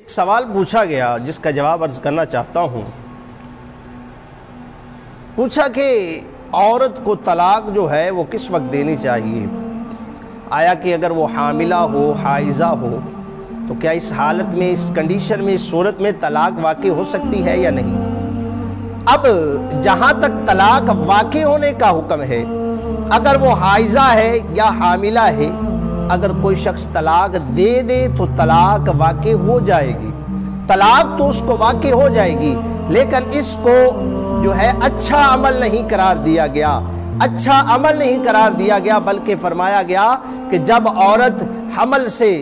ایک سوال پوچھا گیا جس کا جواب عرض کرنا چاہتا ہوں۔ پوچھا کہ عورت کو طلاق جو ہے وہ کس وقت دینی چاہیے؟ آیا کہ اگر وہ حاملہ ہو، حائضہ ہو، تو کیا اس حالت میں، اس کنڈیشن میں، اس صورت میں طلاق واقع ہو سکتی ہے یا نہیں؟ اب جہاں تک طلاق واقع ہونے کا حکم ہے، اگر وہ حائضہ ہے یا حاملہ ہے، اگر کوئی شخص طلاق دے دے تو طلاق واقع ہو جائے گی، طلاق تو اس کو واقع ہو جائے گی، لیکن اس کو جو ہے اچھا عمل نہیں قرار دیا گیا، اچھا عمل نہیں قرار دیا گیا، بلکہ فرمایا گیا کہ جب عورت حمل سے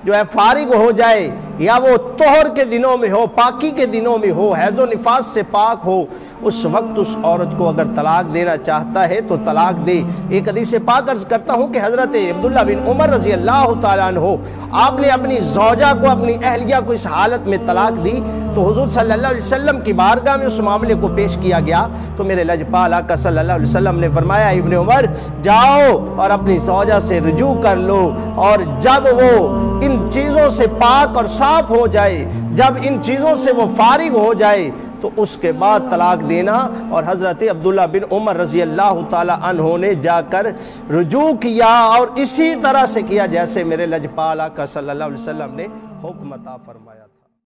جو ہے فارغ ہو جائے، یا وہ طہر کے دنوں میں ہو، پاکی کے دنوں میں ہو، حیض و نفاس سے پاک ہو، اس وقت اس عورت کو اگر طلاق دینا چاہتا ہے تو طلاق دے۔ ایک حدیث پاک عرض کرتا ہوں کہ حضرت عبداللہ بن عمر رضی اللہ تعالیٰ عنہ، آپ نے اپنی زوجہ کو، اپنی اہلیہ کو اس حالت میں طلاق دی تو حضور صلی اللہ علیہ وسلم کی بارگاہ میں اس معاملے کو پیش کیا گیا، تو میرے لجپال آقا صلی اللہ علیہ وسلم نے فرمایا، ابن عمر جاؤ اور اپنی زوجہ سے رجوع کر لو، اور جب وہ ان چیزوں سے پاک اور صاف ہو جائے، جب ان چیزوں سے وہ فارغ ہو جائے تو اس کے بعد طلاق دینا۔ اور حضرت عبداللہ بن عمر رضی اللہ تعالی عنہ نے جا کر رجوع کیا، اور اسی طرح سے کیا جیسے میرے لجپال آقا صلی اللہ علیہ وسلم نے حکم عطا فرمایا۔